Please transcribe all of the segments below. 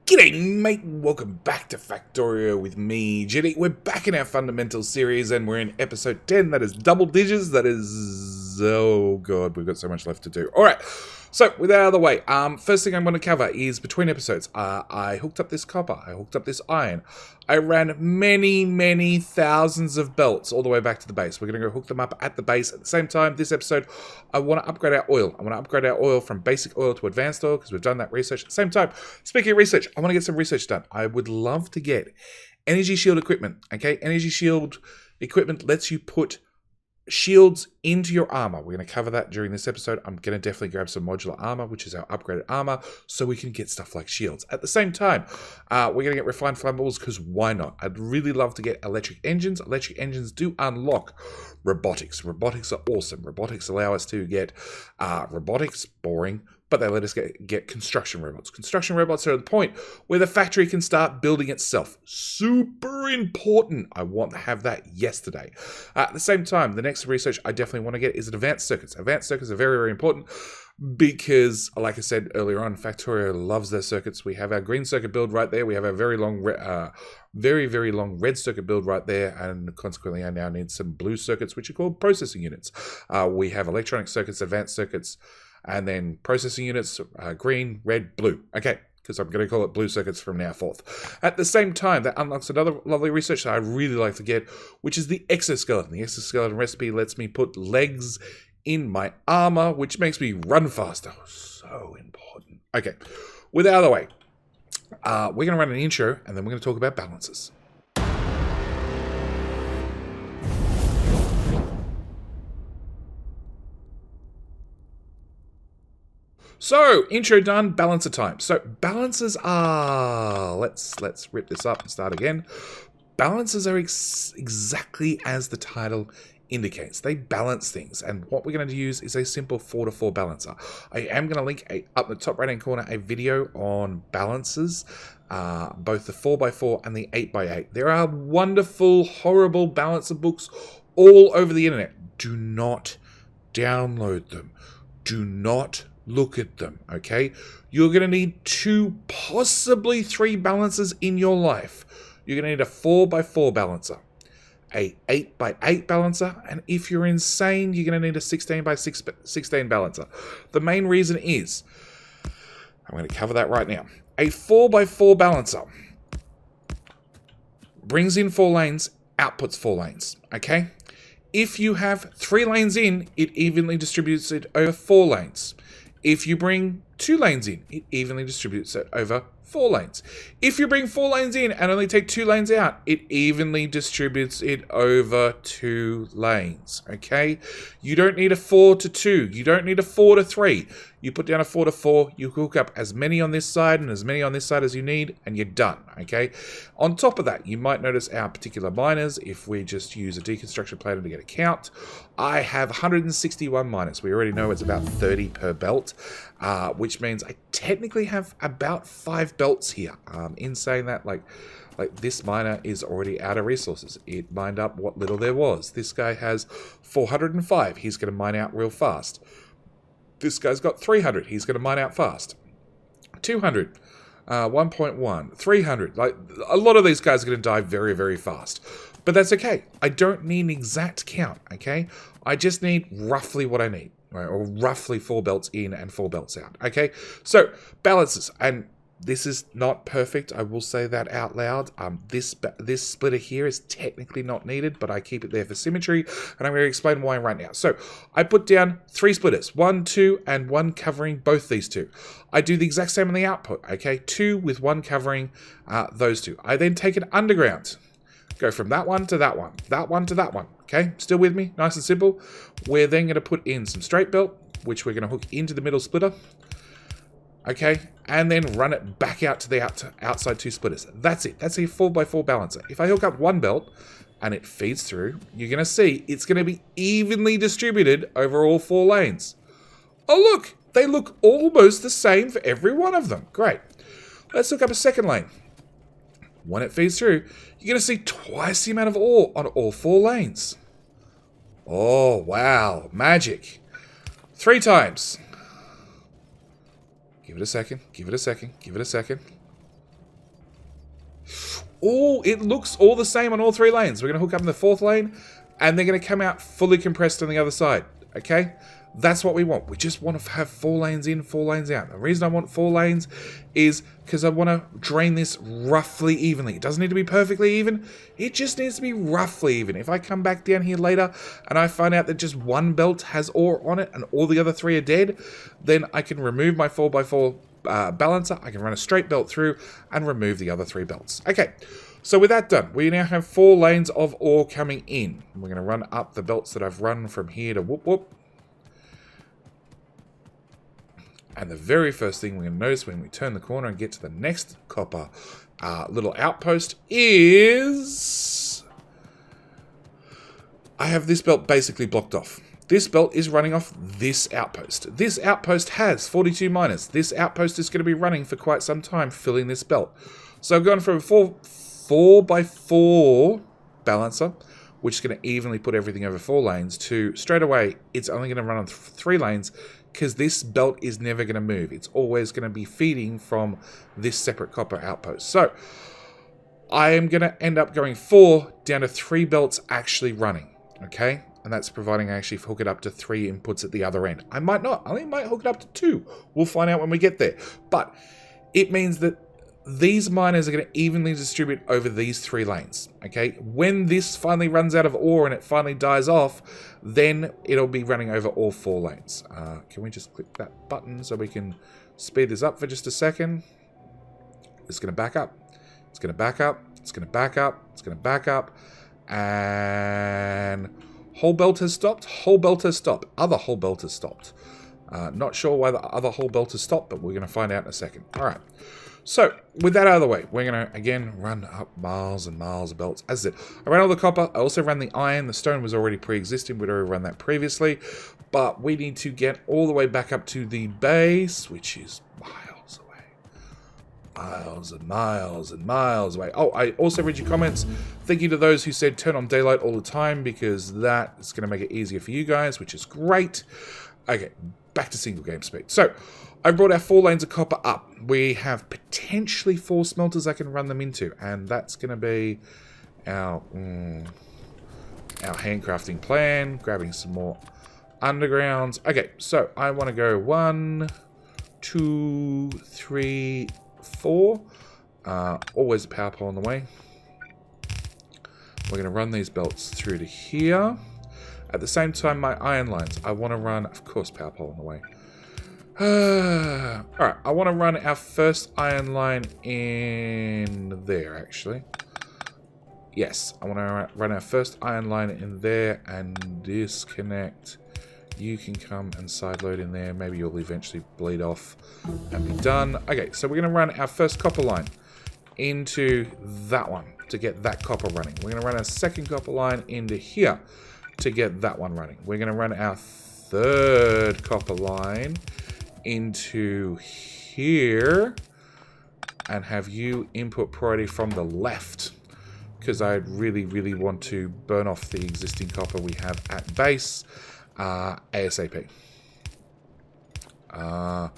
G'day mate, welcome back to Factorio with me, Jenny. We're back in our Fundamentals series and we're in episode 10. That is double digits, that is... oh god, we've got so much left to do. Alright, so with that out of the way, first thing I'm going to cover is between episodes. I hooked up this copper, I hooked up this iron. I ran many thousands of belts all the way back to the base. We're going to go hook them up at the base. At the same time, this episode, I want to upgrade our oil. I want to upgrade our oil from basic oil to advanced oil because we've done that research. At the same time, speaking of research, I want to get some research done. I would love to get energy shield equipment. Okay, energy shield equipment lets you put shields into your armor. We're going to cover that during this episode. I'm going to definitely grab some modular armor, which is our upgraded armor, so we can get stuff like shields. At the same time, we're going to get refined flammables because why not? I'd really love to get electric engines. Electric engines do unlock robotics. Robotics are awesome. Robotics allow us to get robotics, boring, but they let us get construction robots. Construction robots are at the point where the factory can start building itself. Super important. I want to have that yesterday. At the same time, the next research I definitely want to get is advanced circuits. Advanced circuits are very important because, like I said earlier on, Factorio loves their circuits. We have our green circuit build right there. We have our very long red circuit build right there, and consequently I now need some blue circuits, which are called processing units. We have electronic circuits, advanced circuits, and then processing units, green, red, blue. Okay, because I'm going to call it blue circuits from now forth. At the same time, that unlocks another lovely research that I really like to get, which is the exoskeleton. The exoskeleton recipe lets me put legs in my armor, which makes me run faster. So important. Okay, with that out of the way, we're going to run an intro, and then we're going to talk about balances. So, intro done, balancer time. So, balancers are... Let's rip this up and start again. Balancers are exactly as the title indicates. They balance things, and what we're going to use is a simple 4-to-4 balancer. I am going to link up the top right hand corner a video on balancers, both the 4x4 and the 8x8. There are wonderful, horrible balancer books all over the internet. Do not download them. Do not look at them, okay? You're going to need 2, possibly 3 balancers in your life. You're going to need a 4x4 balancer, a 8x8 balancer, and if you're insane, you're going to need a 16x16 balancer. The main reason is, I'm going to cover that right now. A 4x4 balancer brings in 4 lanes, outputs 4 lanes, okay? If you have 3 lanes in, it evenly distributes it over 4 lanes. If you bring 2 lanes in, it evenly distributes it over 4 lanes. If you bring 4 lanes in and only take 2 lanes out, it evenly distributes it over 2 lanes, okay? You don't need a 4 to 2. You don't need a 4 to 3. You put down a 4 to 4, you hook up as many on this side and as many on this side as you need, and you're done, okay? On top of that, you might notice our particular miners, if we just use a deconstruction planer to get a count, I have 161 miners. We already know it's about 30 per belt, which means I technically have about 5 belts here. In saying that, like this miner is already out of resources. It mined up what little there was. This guy has 405. He's going to mine out real fast. This guy's got 300. He's going to mine out fast. 200. 1.1. 300. Like, a lot of these guys are going to die very fast. But that's okay. I don't need an exact count, okay? I just need roughly what I need. Right? Or roughly 4 belts in and 4 belts out, okay? So, balances. And this is not perfect. I will say that out loud. This splitter here is technically not needed, but I keep it there for symmetry, and I'm going to explain why right now. So, I put down 3 splitters, 1, 2, and 1 covering both these 2. I do the exact same on the output, okay? 2 with 1 covering those 2. I then take it underground. Go from that one to that one, that one to that one, okay? Still with me? Nice and simple. We're then going to put in some straight belt, which we're going to hook into the middle splitter. Okay, and then run it back out to the outside 2 splitters. That's it. That's a 4x4 balancer. If I hook up 1 belt and it feeds through, you're going to see it's going to be evenly distributed over all 4 lanes. Oh, look. They look almost the same for every one of them. Great. Let's hook up a 2nd lane. When it feeds through, you're going to see twice the amount of ore on all 4 lanes. Oh, wow. Magic. 3 times. Give it a second. Give it a second. Give it a second. Oh, it looks all the same on all 3 lanes. We're going to hook up in the 4th lane, and they're going to come out fully compressed on the other side. Okay? That's what we want. We just want to have 4 lanes in, 4 lanes out. The reason I want 4 lanes is because I want to drain this roughly evenly. It doesn't need to be perfectly even. It just needs to be roughly even. If I come back down here later and I find out that just one belt has ore on it and all the other 3 are dead, then I can remove my 4x4 balancer. I can run a straight belt through and remove the other 3 belts. Okay. So with that done, we now have 4 lanes of ore coming in. We're going to run up the belts that I've run from here to whoop whoop. And the very first thing we're going to notice when we turn the corner and get to the next copper little outpost is... I have this belt basically blocked off. This belt is running off this outpost. This outpost has 42 miners. This outpost is going to be running for quite some time, filling this belt. So I've gone from a 4x4 balancer, which is going to evenly put everything over 4 lanes, to straight away, it's only going to run on 3 lanes, because this belt is never going to move. It's always going to be feeding from this separate copper outpost. So I am going to end up going 4 down to 3 belts actually running. Okay? And that's providing I actually hook it up to 3 inputs at the other end. I might not. I might hook it up to 2. We'll find out when we get there. But it means that these miners are going to evenly distribute over these 3 lanes. Okay? When this finally runs out of ore and it finally dies off, then it'll be running over all 4 lanes. Can we just click that button so we can speed this up for just a second? It's going to back up. It's going to back up. It's going to back up. It's going to back up. And whole belt has stopped. Whole belt has stopped. Other whole belt has stopped. Not sure why the other whole belt has stopped, but we're going to find out in a second. All right. So, with that out of the way, we're going to, again, run up miles and miles of belts. As I said, I ran all the copper. I also ran the iron. The stone was already pre-existing. We'd already run that previously. But we need to get all the way back up to the base, which is miles away. Miles and miles and miles away. Oh, I also read your comments. Thank you to those who said turn on daylight all the time, because that is going to make it easier for you guys, which is great. Okay, back to single game speed. So, I brought our 4 lanes of copper up. We have potentially 4 smelters I can run them into, and that's going to be our handcrafting plan, grabbing some more undergrounds. Okay, so I want to go 1, 2, 3, 4. Always a power pole on the way. We're going to run these belts through to here. At the same time, my iron lines, I want to run, of course, power pole on the way. Alright, I want to run our first iron line in there, actually. Yes, I want to run our first iron line in there and disconnect. You can come and sideload in there. Maybe you'll eventually bleed off and be done. Okay, so we're going to run our first copper line into that one to get that copper running. We're going to run our second copper line into here to get that one running. We're going to run our third copper line into here and have you input priority from the left, because I really want to burn off the existing copper we have at base ASAP. We're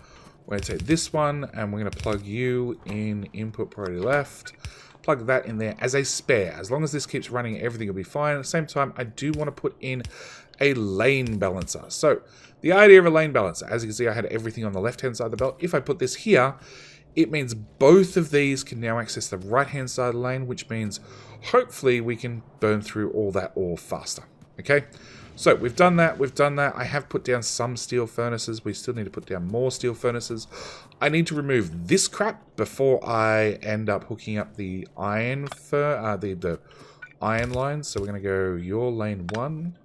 going to take this one and we're going to plug you in input priority left. Plug that in there as a spare. As long as this keeps running, everything will be fine. At the same time, I do want to put in a lane balancer. So the idea of a lane balancer, as you can see, I had everything on the left-hand side of the belt. If I put this here, it means both of these can now access the right-hand side of the lane, which means hopefully we can burn through all that ore faster. Okay? So we've done that. I have put down some steel furnaces. We still need to put down more steel furnaces. I need to remove this crap before I end up hooking up the iron the iron lines. So we're going to go your lane 1,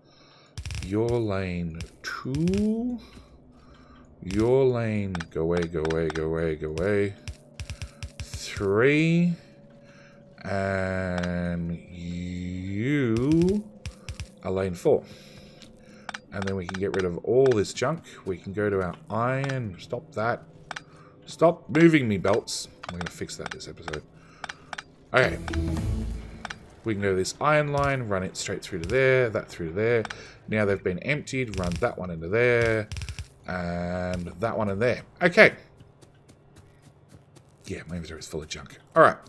your lane 2, your lane, go away, 3, and you are lane 4. And then we can get rid of all this junk. We can go to our iron. Stop that. Stop moving me, belts. I'm going to fix that this episode. Okay. We can go to this iron line, run it straight through to there, that through to there. Now they've been emptied, run that one into there, and that one in there. Okay. Yeah, my inventory is full of junk. Alright.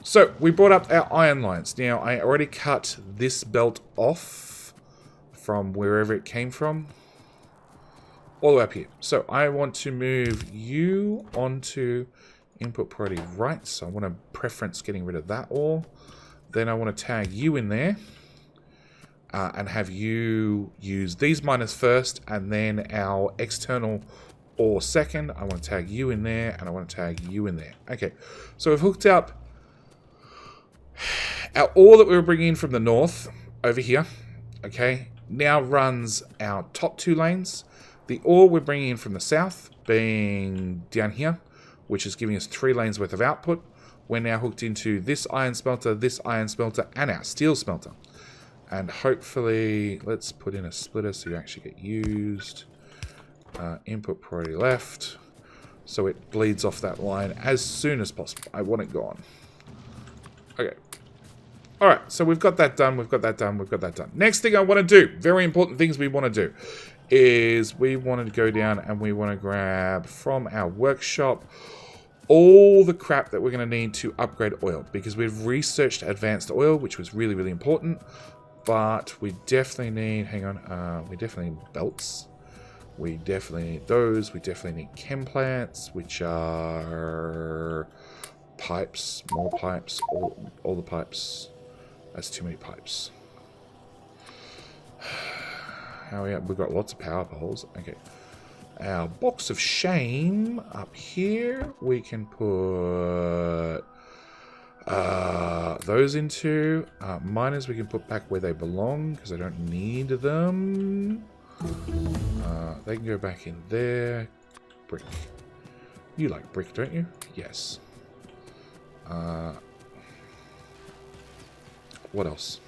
So we brought up our iron lines. Now I already cut this belt off from wherever it came from, all the way up here. So I want to move you onto input priority right. So I want to preference getting rid of that ore. Then I want to tag you in there and have you use these miners first, and then our external ore second. I want to tag you in there, and I want to tag you in there. Okay, so we've hooked up our ore that we were bringing in from the north over here. Okay, now runs our top 2 lanes. The ore we're bringing in from the south being down here, which is giving us 3 lanes worth of output. We're now hooked into this iron smelter, and our steel smelter. And hopefully, let's put in a splitter so you actually get used. Input priority left. So it bleeds off that line as soon as possible. I want it gone. Okay. Alright, so we've got that done, we've got that done, we've got that done. Next thing I want to do, very important things we want to do, is we want to go down and we want to grab from our workshop all the crap that we're going to need to upgrade oil, because we've researched advanced oil, which was really, really important. But we definitely need, hang on, we definitely need belts. We definitely need those. We definitely need chem plants, which are pipes, more pipes, all the pipes. That's too many pipes. We've got lots of power poles. Okay. Our box of shame up here, we can put those into. Miners we can put back where they belong, because I don't need them. They can go back in there. Brick. You like brick, don't you? Yes. What else?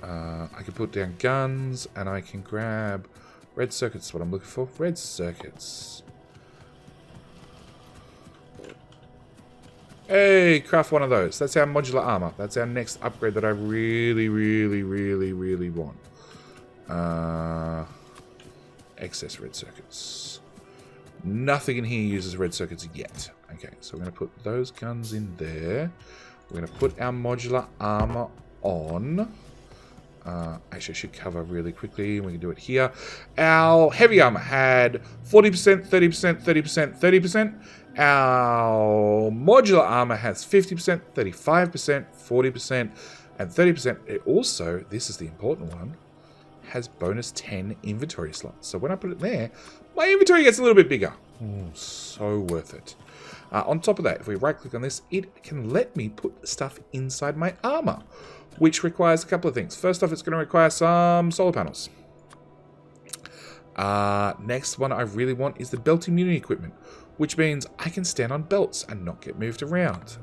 I can put down guns, and I can grab red circuits. What I'm looking for. Red circuits. Hey, craft one of those. That's our modular armor. That's our next upgrade that I really, really, really, really want. Excess red circuits. Nothing in here uses red circuits yet. Okay, so we're going to put those guns in there. We're going to put our modular armor on. Actually, I should cover really quickly. We can do it here. Our heavy armor had 40%, 30%, 30%, 30%. Our modular armor has 50%, 35%, 40%, and 30%. It also, this is the important one, has bonus 10 inventory slots. So when I put it there, my inventory gets a little bit bigger. So worth it. On top of that, if we right click on this, it can let me put stuff inside my armor, which requires a couple of things. First off, it's going to require some solar panels. Next one I really want is the belt immunity equipment, which means I can stand on belts and not get moved around.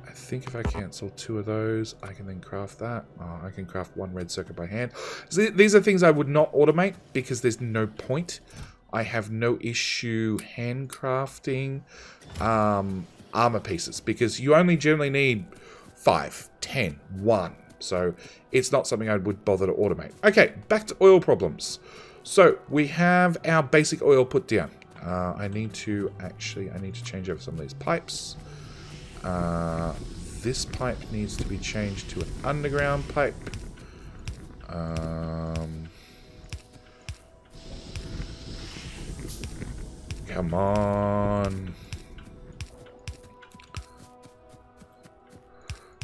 I think if I cancel 2 of those, I can then craft that. I can craft 1 red circuit by hand. So these are things I would not automate because there's no point. I have no issue handcrafting armor pieces because you only generally need 5, 10, 1. So it's not something I would bother to automate. Okay, back to oil problems. So we have our basic oil put down. I need to change over some of these pipes. This pipe needs to be changed to an underground pipe. Come on.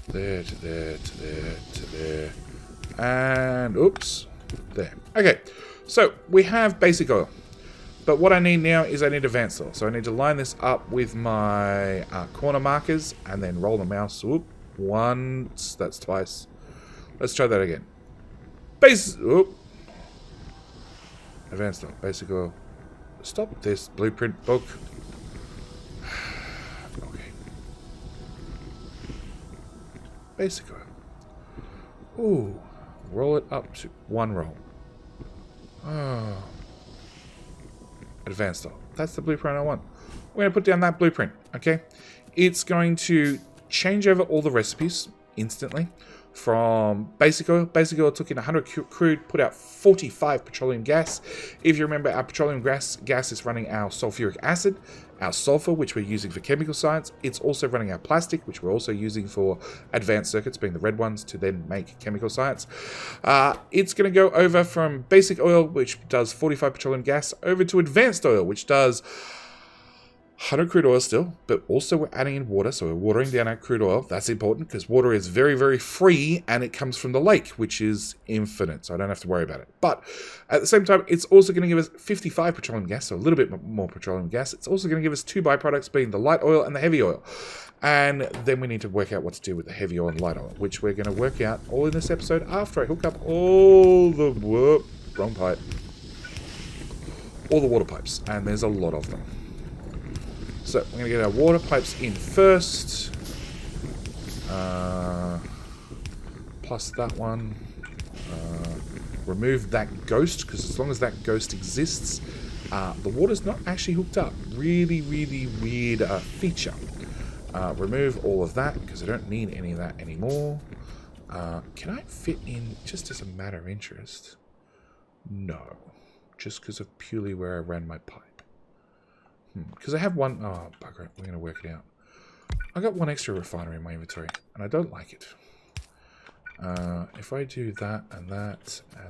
There to there to there to there. And oops. There. Okay. So we have basic oil. But what I need now is I need advanced oil. So I need to line this up with my corner markers and then roll the mouse. Whoop. Once. That's twice. Let's try that again. Whoop. Advanced oil. Basic oil. Stop this blueprint book. Okay. Basic oil. Ooh. Roll it up to 1 roll. Oh. Advanced oil. That's the blueprint I want. We're going to put down that blueprint, okay? It's going to change over all the recipes instantly. from basic oil. Basic oil took in 100 crude, put out 45 petroleum gas. If you remember, our petroleum gas is running our sulfuric acid, our sulfur, which we're using for chemical science. It's also running our plastic, which we're also using for advanced circuits, being the red ones, to then make chemical science. It's going to go over from basic oil, which does 45 petroleum gas, over to advanced oil, which does 100 crude oil still, but also we're adding in water, so we're watering down our crude oil. That's important because water is very, very free, and it comes from the lake, which is infinite, so I don't have to worry about it. But at the same time, it's also going to give us 55 petroleum gas, so a little bit more petroleum gas. It's also going to give us 2 byproducts, being the light oil and the heavy oil. And then we need to work out what to do with the heavy oil and light oil, which we're going to work out all in this episode after I hook up all the... Whoop, wrong pipe. All the water pipes, and there's a lot of them. So we're going to get our water pipes in first, plus that one. Remove that ghost, because as long as that ghost exists, the water's not actually hooked up. Really, really weird feature. Remove all of that, because I don't need any of that anymore. Can I fit in just as a matter of interest? No, just because of purely where I ran my pipe. Because I have one... Oh, bugger it. We're going to work it out. I got one extra refinery in my inventory, and I don't like it. If I do that, and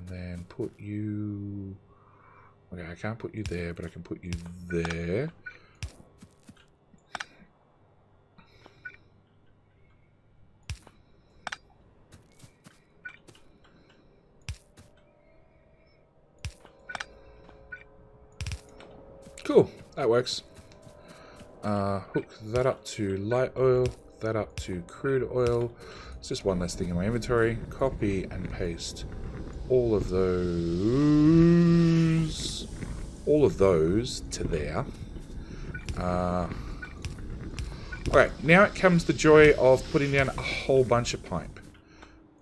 then put you... Okay, I can't put you there, but I can put you there. Cool. That works. Hook that up to light oil, that up to crude oil. It's just one less thing in my inventory. Copy and paste all of those to there. Alright, now it comes the joy of putting down a whole bunch of pipe.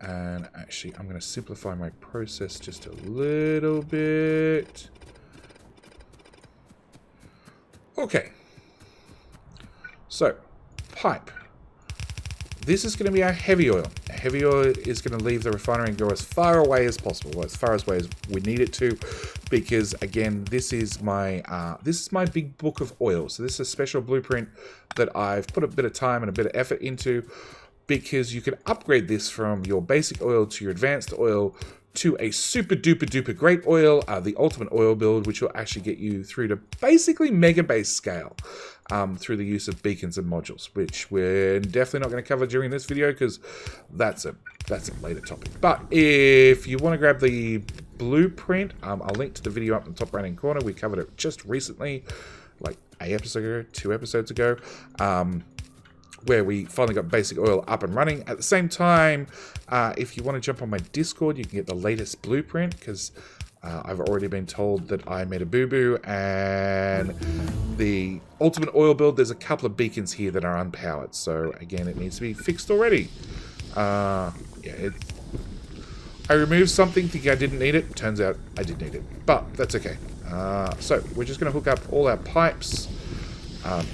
And actually, I'm going to simplify my process just a little bit. Okay, so pipe. This is going to be our heavy oil. Heavy oil is going to leave the refinery and go as far away as possible, well, as far away as we need it to, because again, this is my big book of oil. So this is a special blueprint that I've put a bit of time and a bit of effort into, because you can upgrade this from your basic oil to your advanced oil to a super duper duper great oil, the ultimate oil build, which will actually get you through to basically mega base scale through the use of beacons and modules, which we're definitely not going to cover during this video because that's a later topic. But if you want to grab the blueprint, I'll link to the video up in the top right hand corner. We covered it just recently, like 2 episodes ago. Where we finally got basic oil up and running. At the same time, if you want to jump on my Discord, you can get the latest blueprint, because I've already been told that I made a boo-boo, and the ultimate oil build, there's a couple of beacons here that are unpowered. So again, it needs to be fixed already. I removed something thinking I didn't need it. Turns out I did need it, but that's okay. So we're just going to hook up all our pipes.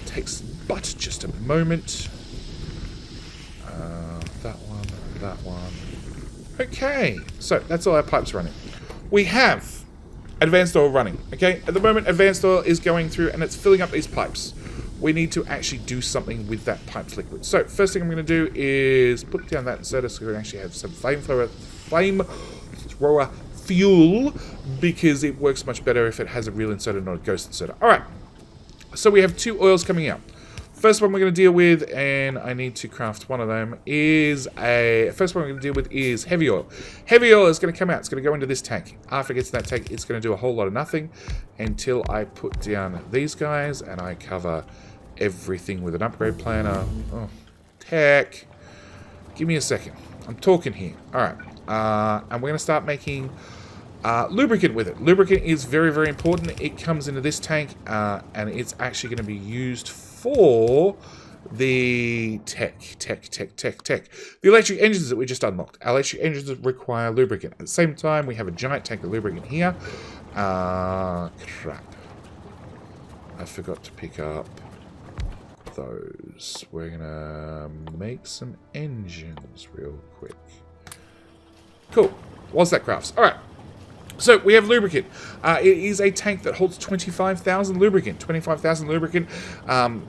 Takes but just a moment. That one. Okay, so that's all our pipes running. We have advanced oil running. Okay, at the moment, advanced oil is going through and it's filling up these pipes. We need to actually do something with that piped liquid. So first thing I'm going to do is put down that inserter so we can actually have some flamethrower fuel, because it works much better if it has a real inserter, not a ghost inserter. All right. So we have 2 oils coming out. First one we're going to deal with, and I need to craft one of them, is first one we're going to deal with is heavy oil. Heavy oil is going to come out. It's going to go into this tank. After it gets in that tank, it's going to do a whole lot of nothing until I put down these guys and I cover everything with an upgrade planner. Oh, tech. Give me a second. I'm talking here. All right. And we're going to start making lubricant with it. Lubricant is very, very important. It comes into this tank, and it's actually going to be used for the tech. The electric engines that we just unlocked. Our electric engines require lubricant. At the same time, we have a giant tank of lubricant here. Crap. I forgot to pick up those. We're going to make some engines real quick. Cool. What's that, crafts? All right. So we have lubricant. It is a tank that holds 25,000 lubricant. 25,000 lubricant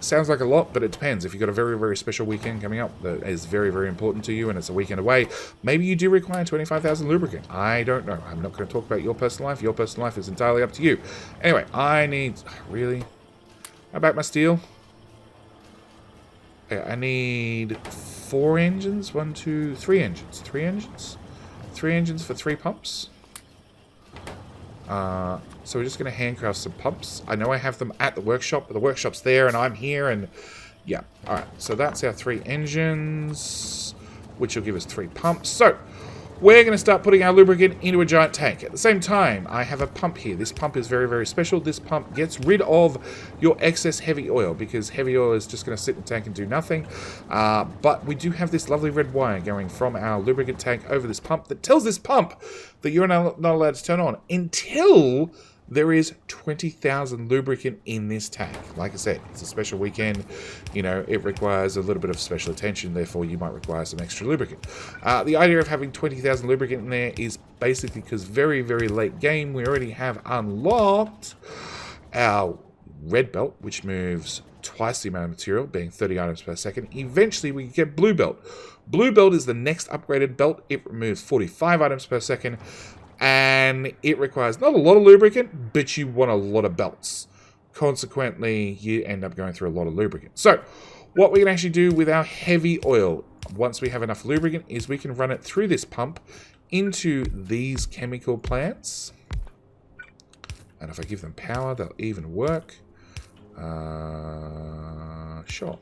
sounds like a lot, but it depends. If you've got a very, very special weekend coming up that is very, very important to you and it's a weekend away, maybe you do require 25,000 lubricant. I don't know. I'm not going to talk about your personal life. Your personal life is entirely up to you. Anyway, I need... Really? How about my steel? Okay, I need 4 engines. 1, 2, 3 engines. 3 engines? 3 engines for 3 pumps. So we're just going to handcraft some pumps. I know I have them at the workshop, but the workshop's there and I'm here and yeah. Alright, so that's our 3 engines, which will give us 3 pumps. So we're going to start putting our lubricant into a giant tank. At the same time, I have a pump here. This pump is very, very special. This pump gets rid of your excess heavy oil because heavy oil is just going to sit in the tank and do nothing. But we do have this lovely red wire going from our lubricant tank over this pump that tells this pump that you're not allowed to turn on until there is 20,000 lubricant in this tank. Like I said, it's a special weekend. You know, it requires a little bit of special attention. Therefore, you might require some extra lubricant. The idea of having 20,000 lubricant in there is basically because very, very late game, we already have unlocked our red belt, which moves twice the amount of material, being 30 items per second. Eventually, we get blue belt. Blue belt is the next upgraded belt. It removes 45 items per second. And it requires not a lot of lubricant, but you want a lot of belts. Consequently, you end up going through a lot of lubricant. So, what we can actually do with our heavy oil, once we have enough lubricant, is we can run it through this pump into these chemical plants. And if I give them power, they'll even work. Sure.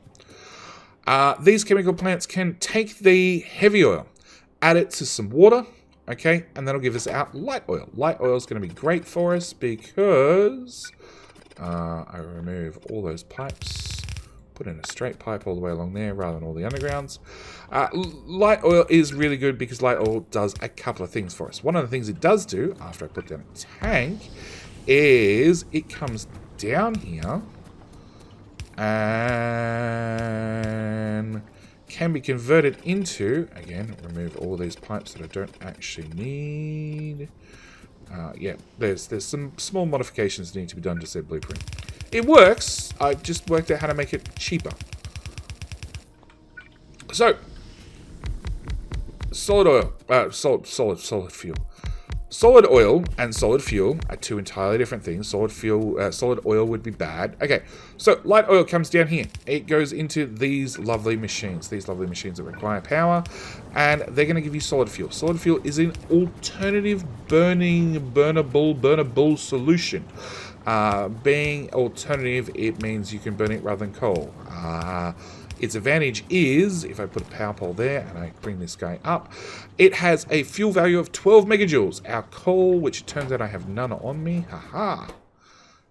These chemical plants can take the heavy oil, add it to some water, okay, and that'll give us out light oil. Light oil is going to be great for us because I remove all those pipes, put in a straight pipe all the way along there rather than all the undergrounds. Light oil is really good because light oil does a couple of things for us. One of the things it does do, after I put down a tank, is it comes down here and can be converted into, again, remove all these pipes that I don't actually need. Yeah, there's some small modifications that need to be done to said blueprint. It works, I've just worked out how to make it cheaper. So, solid oil, solid fuel. Solid oil and solid fuel are 2 entirely different things. Solid oil would be bad. Okay, so light oil comes down here. It goes into these lovely machines. These lovely machines that require power, and they're going to give you solid fuel. Solid fuel is an alternative burnable solution. Being alternative, it means you can burn it rather than coal. Its advantage is, if I put a power pole there and I bring this guy up, it has a fuel value of 12 megajoules. Our coal, which it turns out I have none on me, haha.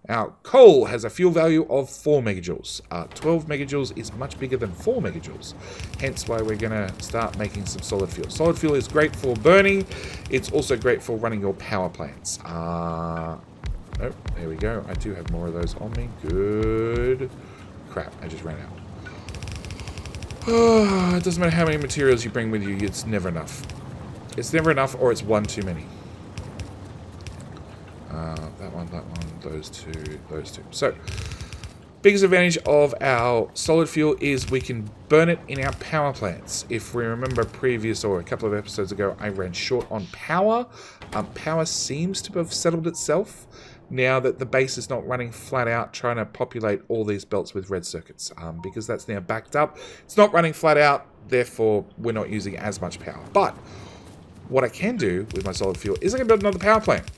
Our coal has a fuel value of 4 megajoules. 12 megajoules is much bigger than 4 megajoules. Hence why we're going to start making some solid fuel. Solid fuel is great for burning. It's also great for running your power plants. Oh, there we go. I do have more of those on me. Good. Crap, I just ran out. It doesn't matter how many materials you bring with you, it's never enough. It's never enough, or it's one too many. That one, those two. So, biggest advantage of our solid fuel is we can burn it in our power plants. If we remember previous, or a couple of episodes ago, I ran short on power. Power seems to have settled itself now that the base is not running flat out trying to populate all these belts with red circuits, because that's now backed up. It's not running flat out, therefore we're not using as much power. But what I can do with my solid fuel is I can build another power plant.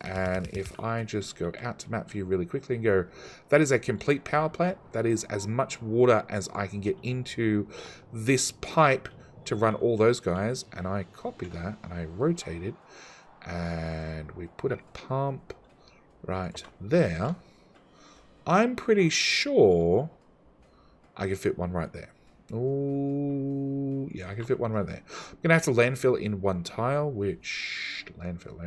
And if I just go out to map view really quickly and go, that is a complete power plant. That is as much water as I can get into this pipe to run all those guys. And I copy that and I rotate it. And we put a pump right there. I'm pretty sure I can fit one right there. Oh, yeah, I can fit one right there. I'm going to have to landfill in one tile, which... Landfill.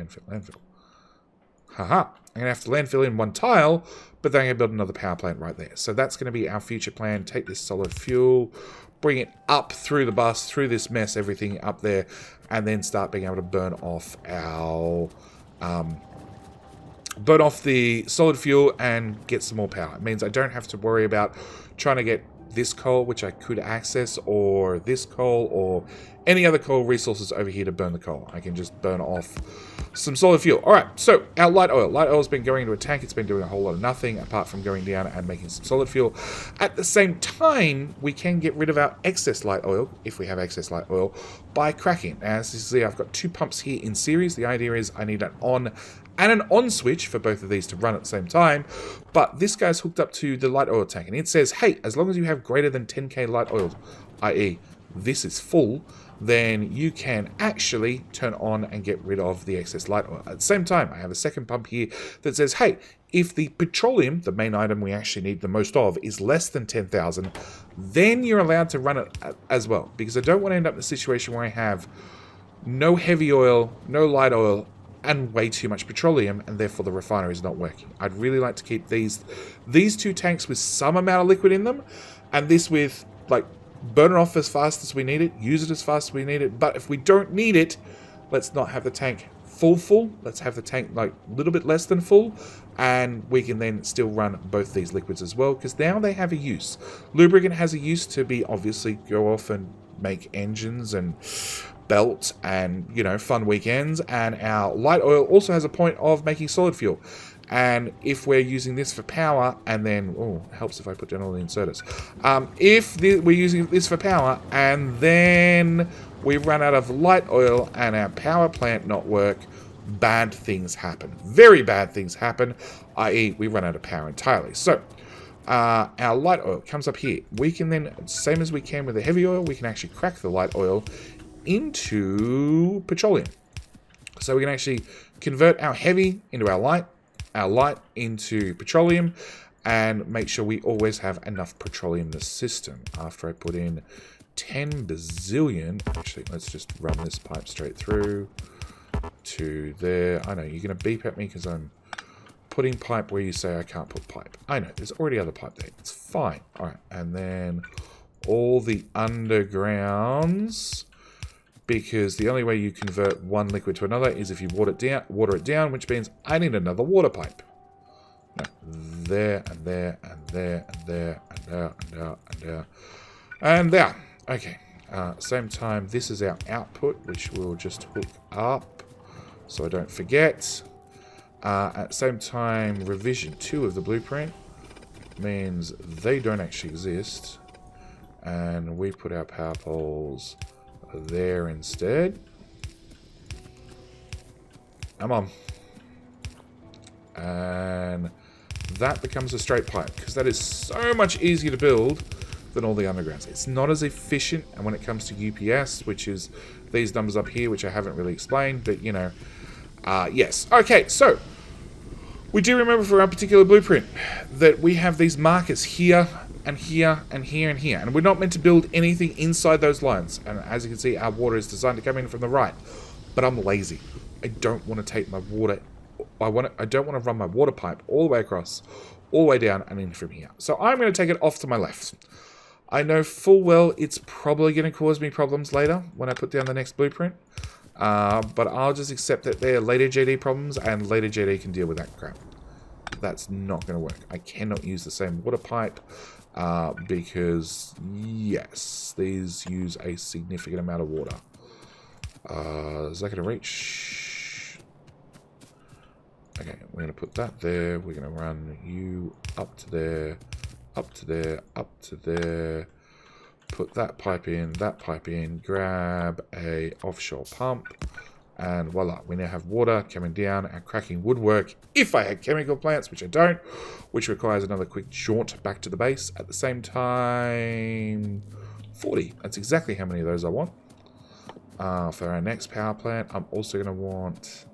Haha. I'm going to have to landfill in one tile, but then I'm going to build another power plant right there. So that's going to be our future plan. Take this solid fuel, bring it up through the bus, through this mess, everything up there, and then start being able to burn off our... burn off the solid fuel and get some more power. It means I don't have to worry about trying to get this coal, which I could access, or this coal, or any other coal resources over here to burn the coal. I can just burn off some solid fuel. Alright, so our light oil. Light oil has been going into a tank. It's been doing a whole lot of nothing apart from going down and making some solid fuel. At the same time, we can get rid of our excess light oil, if we have excess light oil, by cracking. As you see, I've got 2 pumps here in series. The idea is I need an on and an on switch for both of these to run at the same time, but this guy's hooked up to the light oil tank, and it says, hey, as long as you have greater than 10k light oil, i.e. this is full, then you can actually turn on and get rid of the excess light oil. At the same time, I have a second pump here that says, hey, if the petroleum, the main item we actually need the most of, is less than 10,000, then you're allowed to run it as well, because I don't want to end up in a situation where I have no heavy oil, no light oil, and way too much petroleum, and therefore the refinery is not working. I'd really like to keep these 2 tanks with some amount of liquid in them, and this with, like, burn it off as fast as we need it, use it as fast as we need it, but if we don't need it, let's not have the tank full. Let's have the tank, like, a little bit less than full, and we can then still run both these liquids as well, because now they have a use. Lubricant has a use to be, obviously, go off and make engines and belt and, you know, fun weekends, and our light oil also has a point of making solid fuel. And if we're using this for power, and then, oh, it helps if I put down all the inserters. We're using this for power, and then we run out of light oil and our power plant not work, bad things happen. Very bad things happen, i.e. we run out of power entirely. So, our light oil comes up here. We can then, same as we can with the heavy oil, we can actually crack the light oil into petroleum. So we can actually convert our heavy into our light into petroleum, and make sure we always have enough petroleum in the system. After I put in 10 bazillion, actually, let's just run this pipe straight through to there. I know, you're going to beep at me because I'm putting pipe where you say I can't put pipe. I know, there's already other pipe there. It's fine. All right, and then all the undergrounds, because the only way you convert one liquid to another is if you water it down, which means I need another water pipe. No, there, and there, and there, and there, and there, and there, and there, and there. Okay. Same time, this is our output, which we'll just hook up so I don't forget. At the same time, revision 2 of the blueprint means they don't actually exist, and we put our power poles there instead. Come on. And that becomes a straight pipe, because that is so much easier to build than all the undergrounds. It's not as efficient, and when it comes to UPS, which is these numbers up here, which I haven't really explained, but you know, yes. Okay, so we do remember for our particular blueprint that we have these markers here and here and here and here, and we're not meant to build anything inside those lines. And as you can see, our water is designed to come in from the right, but I'm lazy. I don't want to take my water, I don't want to run my water pipe all the way across, all the way down and in from here. So I'm going to take it off to my left. I know full well it's probably going to cause me problems later when I put down the next blueprint, but I'll just accept that they're later JD problems, and later JD can deal with that crap. That's not going to work. I cannot use the same water pipe, because, yes, these use a significant amount of water. Is that going to reach? Okay, we're going to put that there. We're going to run you up to there, up to there, up to there. Put that pipe in, grab a offshore pump, and voila, we now have water coming down and cracking woodwork. If I had chemical plants, which I don't, which requires another quick jaunt back to the base. At the same time, 40. That's exactly how many of those I want. For our next power plant, I'm also going to want...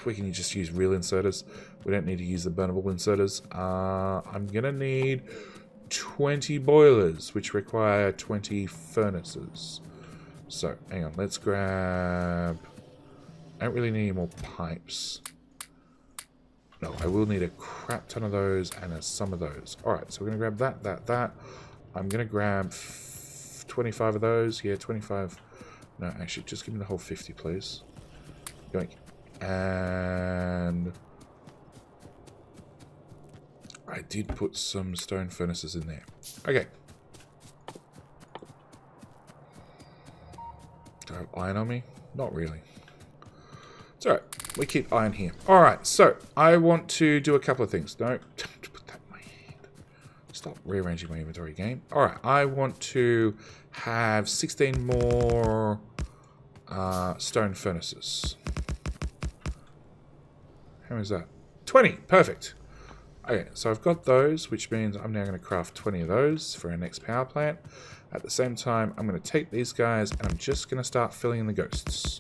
we can just use real inserters. We don't need to use the burnable inserters. I'm going to need 20 boilers, which require 20 furnaces. So, hang on, let's grab... I don't really need any more pipes. No, I will need a crap ton of those and some of those. Alright, so we're going to grab that. I'm going to grab 25 of those. Yeah, 25. No, actually, just give me the whole 50, please. Yoink. And I did put some stone furnaces in there. Okay. Do I have iron on me? Not really. It's alright. We keep iron here. Alright, so I want to do a couple of things. No, don't put that in my hand. Stop rearranging my inventory, game. Alright, I want to have 16 more stone furnaces. How is that? 20. Perfect. Okay, so I've got those, which means I'm now going to craft 20 of those for our next power plant. At the same time, I'm going to take these guys and I'm just going to start filling in the ghosts.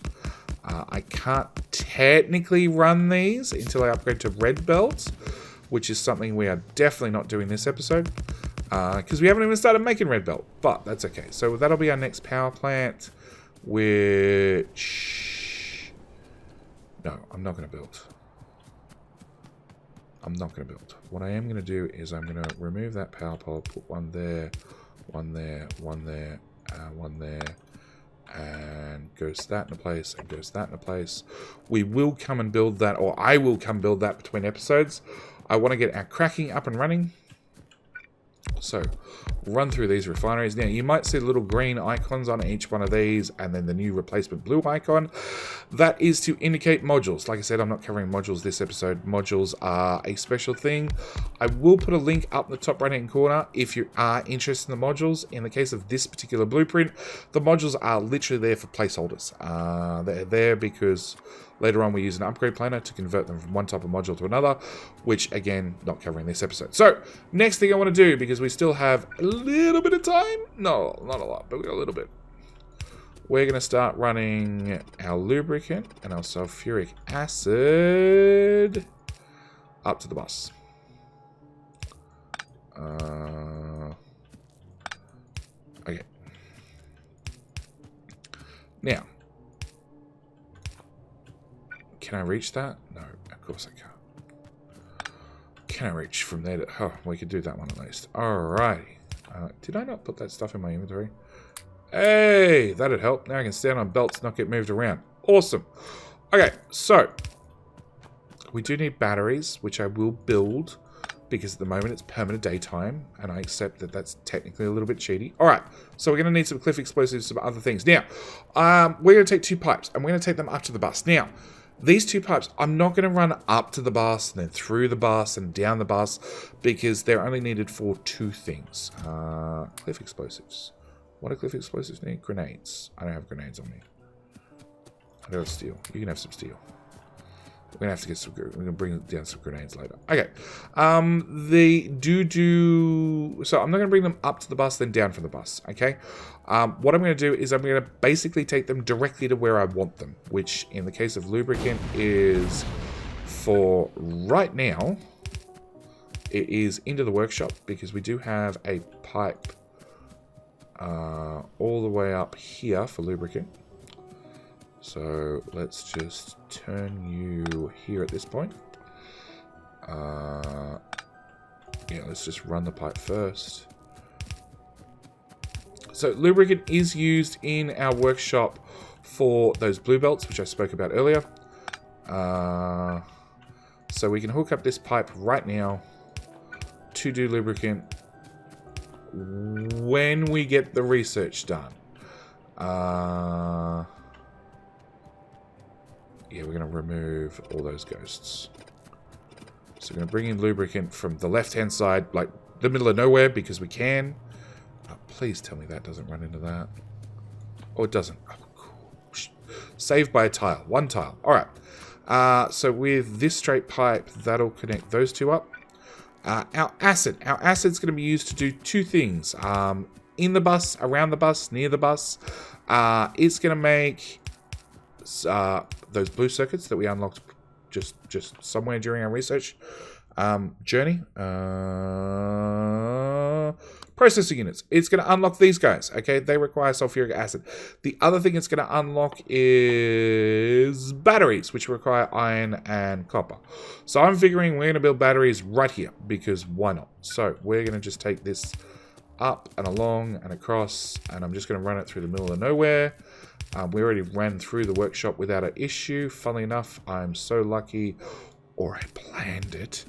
I can't technically run these until I upgrade to red belt, which is something we are definitely not doing this episode, because we haven't even started making red belt, but that's okay. So that'll be our next power plant, which... No, I'm not going to build. I'm not going to build. What I am going to do is I'm going to remove that power pole, put one there, one there, one there, one there, and goes that in a place, and goes that in a place. We will come and build that, or I will come build that between episodes. I want to get our cracking up and running. So, run through these refineries. Now, you might see little green icons on each one of these, and then the new replacement blue icon. That is to indicate modules. Like I said, I'm not covering modules this episode. Modules are a special thing. I will put a link up in the top right-hand corner if you are interested in the modules. In the case of this particular blueprint, the modules are literally there for placeholders. They're there because later on we use an upgrade planner to convert them from one type of module to another, which, again, not covering this episode. So, next thing I want to do, because we still have a little bit of time. No, not a lot, but we've got a little bit. We're going to start running our lubricant and our sulfuric acid up to the bus. Okay. Now, can I reach that? No, of course I can't. Can I reach from there to... Oh, we could do that one at least. Alrighty. Did I not put that stuff in my inventory? Hey, that'd help. Now I can stand on belts, not get moved around. Awesome. Okay, so we do need batteries, which I will build because at the moment it's permanent daytime, and I accept that that's technically a little bit cheaty. All right, so we're going to need some cliff explosives, some other things. Now, we're going to take 2 pipes, and we're going to take them up to the bus. Now, these 2 pipes, I'm not going to run up to the bus and then through the bus and down the bus because they're only needed for 2 things. Cliff explosives. What do cliff explosives need? Grenades. I don't have grenades on me. I got steel. You can have some steel. We're gonna have to get some. We're gonna bring down some grenades later. Okay. They do. So I'm not gonna bring them up to the bus, then down from the bus. Okay. What I'm gonna do is I'm gonna basically take them directly to where I want them, which in the case of lubricant is for right now. It is into the workshop because we do have a pipe all the way up here for lubricant. So let's just turn you here at this point. Yeah, let's just run the pipe first. So lubricant is used in our workshop for those blue belts, which I spoke about earlier. So we can hook up this pipe right now to do lubricant when we get the research done. Yeah, we're going to remove all those ghosts. So we're going to bring in lubricant from the left-hand side, like the middle of nowhere, because we can. Oh, please tell me that doesn't run into that. Oh, it doesn't. Oh, cool. Saved by a tile. 1 tile. All right. So with this straight pipe, that'll connect those 2 up. Our acid's going to be used to do 2 things. In the bus, around the bus, near the bus. It's going to make those blue circuits that we unlocked just somewhere during our research journey. Processing units. It's going to unlock these guys. Okay, they require sulfuric acid. The other thing it's going to unlock is batteries, which require iron and copper. So I'm figuring we're going to build batteries right here, because why not? So we're going to just take this up and along and across, and I'm just going to run it through the middle of nowhere. We already ran through the workshop without an issue. Funnily enough, I'm so lucky, or I planned it,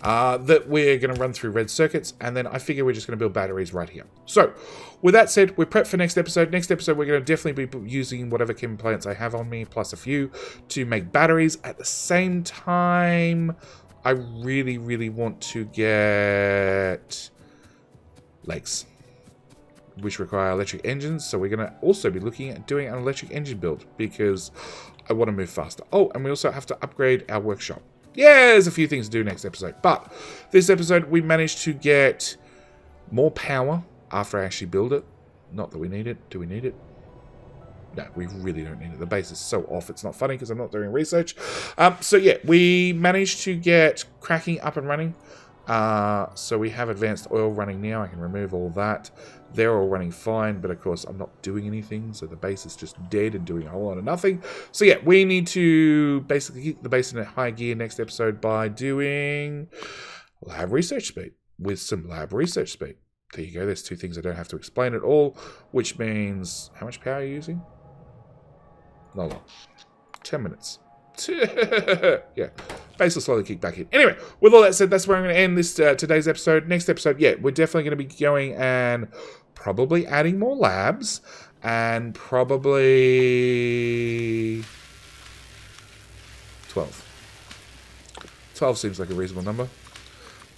that we're going to run through red circuits, and then I figure we're just going to build batteries right here. So, with that said, we're prepped for next episode. Next episode, we're going to definitely be using whatever chem plants I have on me, plus a few, to make batteries. At the same time, I really, really want to get legs, which require electric engines. So we're going to also be looking at doing an electric engine build, because I want to move faster. Oh, and we also have to upgrade our workshop. Yeah, there's a few things to do next episode. But this episode, we managed to get more power after I actually build it. Not that we need it. Do we need it? No, we really don't need it. The base is so off, it's not funny because I'm not doing research. So yeah, we managed to get cracking up and running. So we have advanced oil running now. I can remove all that. They're all running fine, but of course I'm not doing anything, so the base is just dead and doing a whole lot of nothing. So yeah, we need to basically keep the base in a high gear next episode by doing lab research speed with some lab research speed. There you go. There's two things I don't have to explain at all, which means how much power are you using? Not a lot. 10 minutes. Yeah, base will slowly kick back in. Anyway, with all that said, that's where I'm going to end this today's episode. Next episode, yeah, we're definitely going to be going and probably adding more labs, and probably 12. 12 seems like a reasonable number.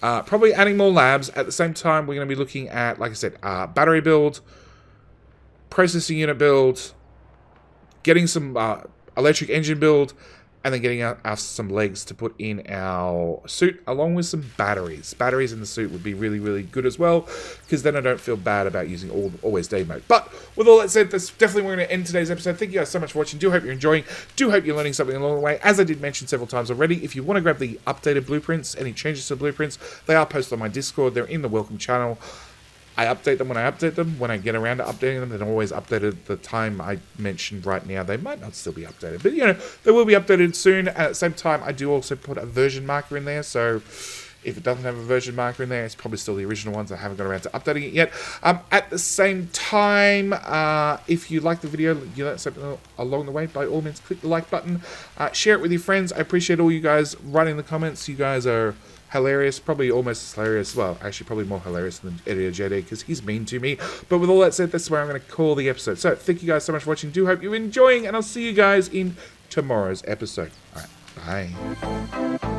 Probably adding more labs. At the same time, we're going to be looking at, like I said, battery build, processing unit build, getting some electric engine build, and then getting us some legs to put in our suit, along with some batteries. Batteries in the suit would be really, really good as well, because then I don't feel bad about using always day mode. But with all that said, that's definitely where we're going to end today's episode. Thank you guys so much for watching. Do hope you're enjoying. Do hope you're learning something along the way. As I did mention several times already, if you want to grab the updated blueprints, any changes to the blueprints, they are posted on my Discord. They're in the welcome channel. I update them when I update them. When I get around to updating them, they're always updated at the time I mentioned right now. They might not still be updated, but, you know, they will be updated soon. And at the same time, I do also put a version marker in there. So if it doesn't have a version marker in there, it's probably still the original ones. I haven't got around to updating it yet. At the same time, if you like the video, you learned something along the way, by all means, click the like button. Share it with your friends. I appreciate all you guys writing in the comments. You guys are hilarious, probably almost as hilarious, well, actually probably more hilarious than Editor JD, because he's mean to me. But with all that said, that's where I'm going to call the episode. So thank you guys so much for watching. Do hope you're enjoying, and I'll see you guys in tomorrow's episode. All right, bye.